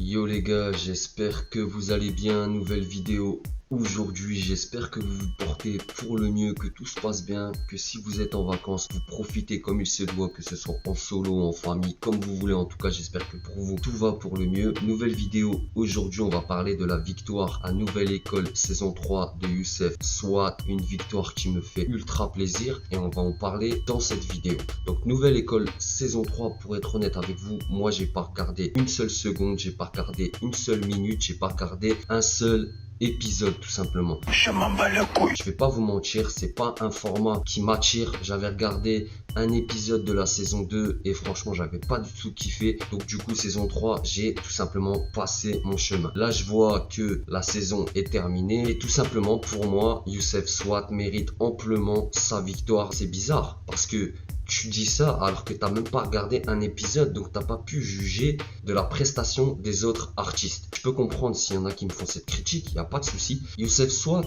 Yo les gars, j'espère que vous allez bien, nouvelle vidéo aujourd'hui, j'espère que vous vous portez pour le mieux, que tout se passe bien, que si vous êtes en vacances, vous profitez comme il se doit, que ce soit en solo, en famille, comme vous voulez. En tout cas, j'espère que pour vous, tout va pour le mieux. Nouvelle vidéo, aujourd'hui on va parler de la victoire à Nouvelle École saison 3 de Youssef, soit une victoire qui me fait ultra plaisir et on va en parler dans cette vidéo. Donc Nouvelle École saison 3, pour être honnête avec vous, moi j'ai pas regardé une seule seconde, j'ai pas regardé une seule minute, j'ai pas regardé un seul épisode tout simplement. Je m'en bats le couille. Je vais pas vous mentir, c'est pas un format qui m'attire. J'avais regardé un épisode de la saison 2 et franchement j'avais pas du tout kiffé. Donc du coup saison 3, j'ai tout simplement passé mon chemin. Là je vois que la saison est terminée et tout simplement pour moi Youssef Swat mérite amplement sa victoire. C'est bizarre parce que tu dis ça alors que t'as même pas regardé un épisode, donc t'as pas pu juger de la prestation des autres artistes. Je peux comprendre s'il y en a qui me font cette critique, il n'y a pas de souci. Youssef Swat,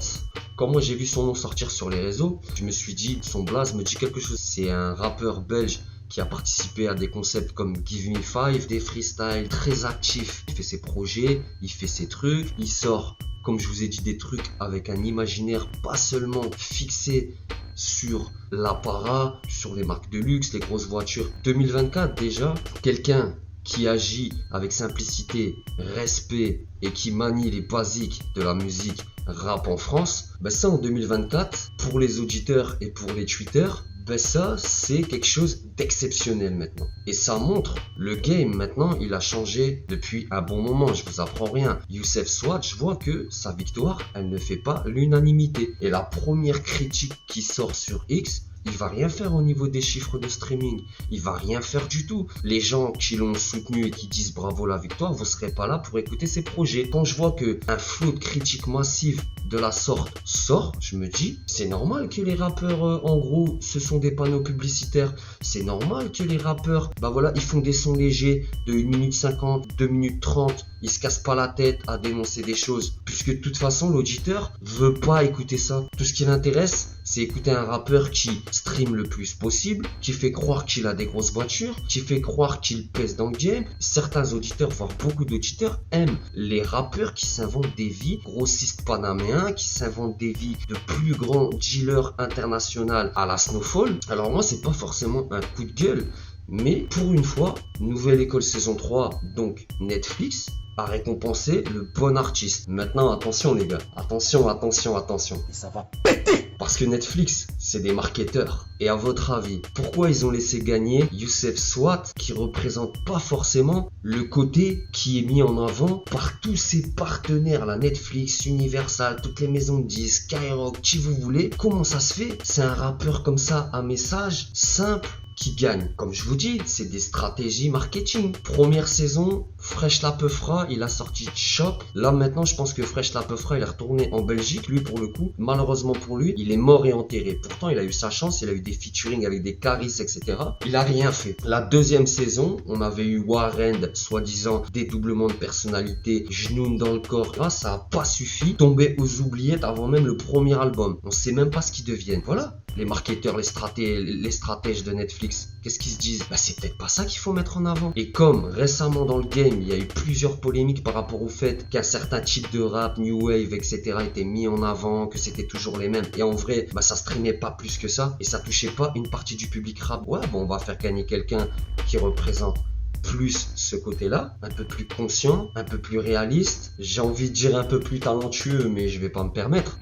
quand moi j'ai vu son nom sortir sur les réseaux, je me suis dit, son blaze me dit quelque chose. C'est un rappeur belge qui a participé à des concepts comme Give Me Five, des freestyles très actifs. Il fait ses projets, il fait ses trucs, il sort, comme je vous ai dit, des trucs avec un imaginaire pas seulement fixé sur l'apparat, sur les marques de luxe, les grosses voitures. 2024 déjà, quelqu'un qui agit avec simplicité, respect et qui manie les basiques de la musique rap en France, ben ça en 2024, pour les auditeurs et pour les tweeters, ben ça c'est quelque chose d'exceptionnel maintenant. Et ça montre le game maintenant, il a changé depuis un bon moment, je vous apprends rien. Youssef Swat, je vois que sa victoire, elle ne fait pas l'unanimité. Et la première critique qui sort sur X, il va rien faire au niveau des chiffres de streaming. Il va rien faire du tout. Les gens qui l'ont soutenu et qui disent bravo la victoire, vous serez pas là pour écouter ses projets. Quand je vois que un flot de critiques massives de la sorte sort, je me dis, c'est normal que les rappeurs, en gros, ce sont des panneaux publicitaires. C'est normal que les rappeurs, bah voilà, ils font des sons légers de 1 minute 50, 2 minutes 30. Ils se cassent pas la tête à dénoncer des choses. Puisque de toute façon, l'auditeur veut pas écouter ça. Tout ce qui l'intéresse, c'est écouter un rappeur qui stream le plus possible, qui fait croire qu'il a des grosses voitures, qui fait croire qu'il pèse dans le game. Certains auditeurs, voire beaucoup d'auditeurs, aiment les rappeurs qui s'inventent des vies, grossistes panaméens, qui s'inventent des vies de plus grands dealers internationaux à la Snowfall. Alors moi, c'est pas forcément un coup de gueule, mais pour une fois, Nouvelle École saison 3, donc Netflix, a récompensé le bon artiste. Maintenant, attention les gars, attention. Et ça va péter! Parce que Netflix, c'est des marketeurs. Et à votre avis, pourquoi ils ont laissé gagner Youssef Swat, qui représente pas forcément le côté qui est mis en avant par tous ses partenaires, la Netflix, Universal, toutes les maisons de disques, Skyrock, qui vous voulez? Comment ça se fait? C'est un rappeur comme ça, un message simple, qui gagne. Comme je vous dis, c'est des stratégies marketing. Première saison, Fresh La Peufra, il a sorti Shop. Là maintenant, je pense que Fresh La Peufra, il est retourné en Belgique. Lui, pour le coup, malheureusement pour lui, il est mort et enterré. Pourtant, il a eu sa chance, il a eu des featuring avec des Caris, etc. Il a rien fait. La deuxième saison, on avait eu Warren, soi-disant dédoublement de personnalité, genoux dans le corps. Là, ça a pas suffi. Tombé aux oubliettes avant même le premier album. On sait même pas ce qu'ils deviennent. Voilà. Les marketeurs, les stratèges de Netflix, qu'est-ce qu'ils se disent? Bah c'est peut-être pas ça qu'il faut mettre en avant. Et comme récemment dans le game, il y a eu plusieurs polémiques par rapport au fait qu'un certain type de rap, new wave, etc. était mis en avant, que c'était toujours les mêmes. Et en vrai, bah ça streamait pas plus que ça et ça touchait pas une partie du public rap. Ouais, bon, on va faire gagner quelqu'un qui représente plus ce côté-là, un peu plus conscient, un peu plus réaliste, j'ai envie de dire un peu plus talentueux, mais je vais pas me permettre.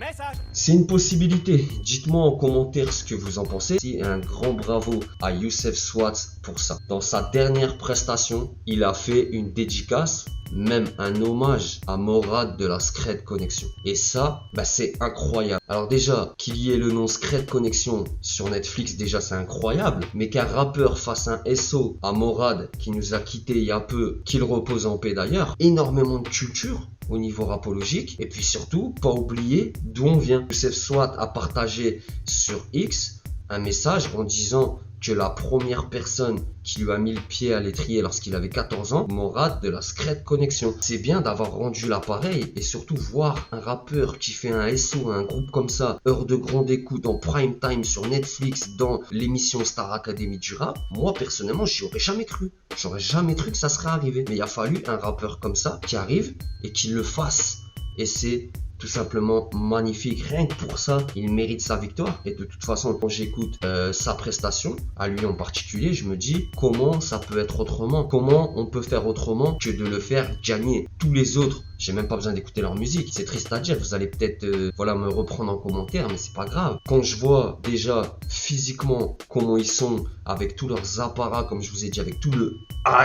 C'est une possibilité. Dites-moi en commentaire ce que vous en pensez. Et un grand bravo à Youssef Swat pour ça. Dans sa dernière prestation, il a fait une dédicace, même un hommage à Morad de la Scred Connection. Et ça, bah c'est incroyable. Alors déjà, qu'il y ait le nom Scred Connection sur Netflix, déjà c'est incroyable. Mais qu'un rappeur fasse un SO à Morad, qui nous a quitté il y a peu, qu'il repose en paix d'ailleurs, énormément de culture au niveau rapologique. Et puis surtout, pas oublier d'où on vient. Youssef Swat a partagé sur X un message en disant que la première personne qui lui a mis le pied à l'étrier lorsqu'il avait 14 ans, Morad de la Secret Connection. C'est bien d'avoir rendu l'appareil et surtout voir un rappeur qui fait un SO à un groupe comme ça, heure de grande écoute en prime time sur Netflix dans l'émission Star Academy du rap. Moi personnellement, j'y aurais jamais cru. J'aurais jamais cru que ça serait arrivé. Mais il a fallu un rappeur comme ça qui arrive et qui le fasse. Et c'est tout simplement magnifique. Rien que pour ça, il mérite sa victoire. Et de toute façon, quand j'écoute sa prestation, à lui en particulier, je me dis comment ça peut être autrement. Comment on peut faire autrement que de le faire gagner. Tous les autres, j'ai même pas besoin d'écouter leur musique. C'est triste à dire. Vous allez peut-être me reprendre en commentaire, mais c'est pas grave. Quand je vois déjà physiquement comment ils sont, avec tous leurs apparats, comme je vous ai dit, avec tout le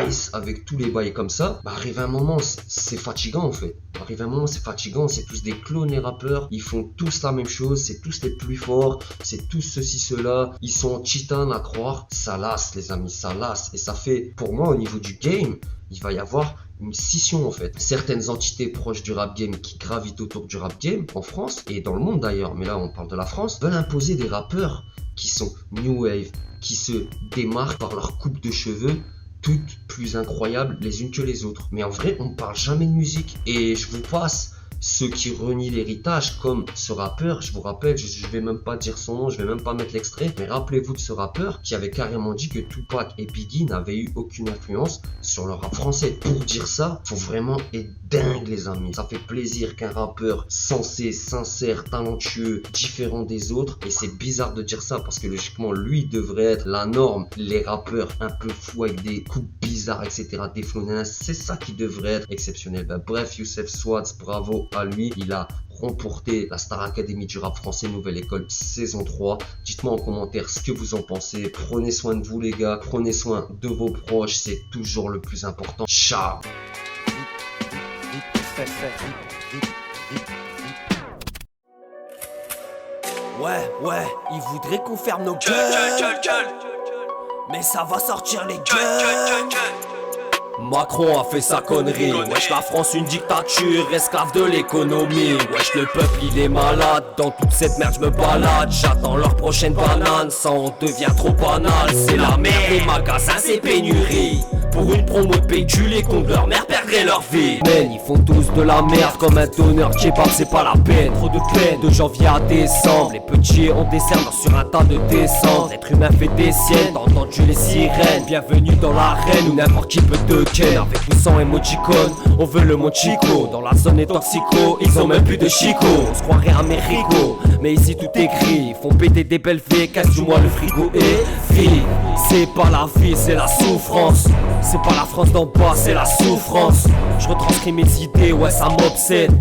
ice, avec tous les bails comme ça, arrive un moment, c'est fatigant en fait. Arrive un moment, c'est fatigant. C'est tous des clones les rappeurs. Ils font tous la même chose. C'est tous les plus forts. C'est tous ceci, cela. Ils sont en titane à croire. Ça lasse, les amis. Ça lasse. Et ça fait, pour moi, au niveau du game, il va y avoir une scission en fait. Certaines entités proches du rap game qui gravitent autour du rap game en France et dans le monde d'ailleurs, mais là on parle de la France, veulent imposer des rappeurs qui sont new wave, qui se démarquent par leur coupe de cheveux, toutes plus incroyables les unes que les autres. Mais en vrai, on ne parle jamais de musique. Et je vous passe ceux qui renient l'héritage, comme ce rappeur, je vous rappelle, je vais même pas dire son nom, je vais même pas mettre l'extrait, mais rappelez-vous de ce rappeur qui avait carrément dit que Tupac et Biggie n'avaient eu aucune influence sur le rap français. Pour dire ça, faut vraiment être dingue les amis. Ça fait plaisir qu'un rappeur sensé, sincère, talentueux, différent des autres, et c'est bizarre de dire ça parce que logiquement lui devrait être la norme. Les rappeurs un peu fous avec des coups bizarres, etc., des flows, c'est ça qui devrait être exceptionnel. Bref, Youssef Swads, bravo à lui, il a remporté la Star Academy du rap français Nouvelle École saison 3. Dites-moi en commentaire ce que vous en pensez. Prenez soin de vous les gars, prenez soin de vos proches, c'est toujours le plus important. Ciao. Ouais, ils voudraient qu'on ferme nos gueules, mais ça va sortir les gueules. Macron a fait sa connerie. Wesh, la France une dictature, esclave de l'économie. Wesh, le peuple il est malade. Dans toute cette merde je me balade. J'attends leur prochaine banane. Ça en devient trop banal. C'est la merde, les magasins c'est pénurie. Pour une promo de PQ, les cons de leur mère perdraient leur vie. Men, ils font tous de la merde comme un donneur de kebab, c'est pas la peine. Trop de peine, de janvier à décembre. Les petits ont des cernes sur un tas de descentes. L'être humain fait des siennes, t'as entendu les sirènes. Bienvenue dans l'arène où n'importe qui peut te ken. Avec ou sans émoticône, on veut le mot Chico. Dans la zone des toxicos, ils ont même plus de Chico. On se croirait américo, mais ici tout est gris. Ils font péter des belles filles, casse-du-moi le frigo et vie. C'est pas la vie, c'est la souffrance. C'est pas la France d'en bas, c'est la souffrance. Je retranscris mes idées, ouais ça m'obsède.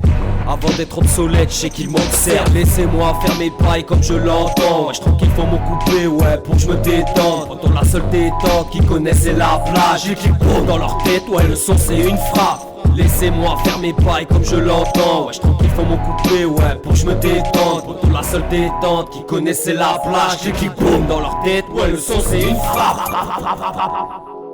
Avant d'être obsolète, je sais qu'ils m'observent. Laissez-moi faire mes pailles comme je l'entends. Ouais, je trouve qu'il faut m'en couper, ouais, pour que je me détende. Pourtant la seule détente qu'ils connaissent c'est la plage. Les clics boum dans leur tête, ouais le son c'est une frappe. Laissez-moi faire mes pailles comme je l'entends. Ouais, je trouve qu'il faut m'en couper, ouais, pour que je me détende. Pourtant la seule détente qu'ils connaissent c'est la plage. Les clics boum dans leur tête, ouais le son c'est une frappe.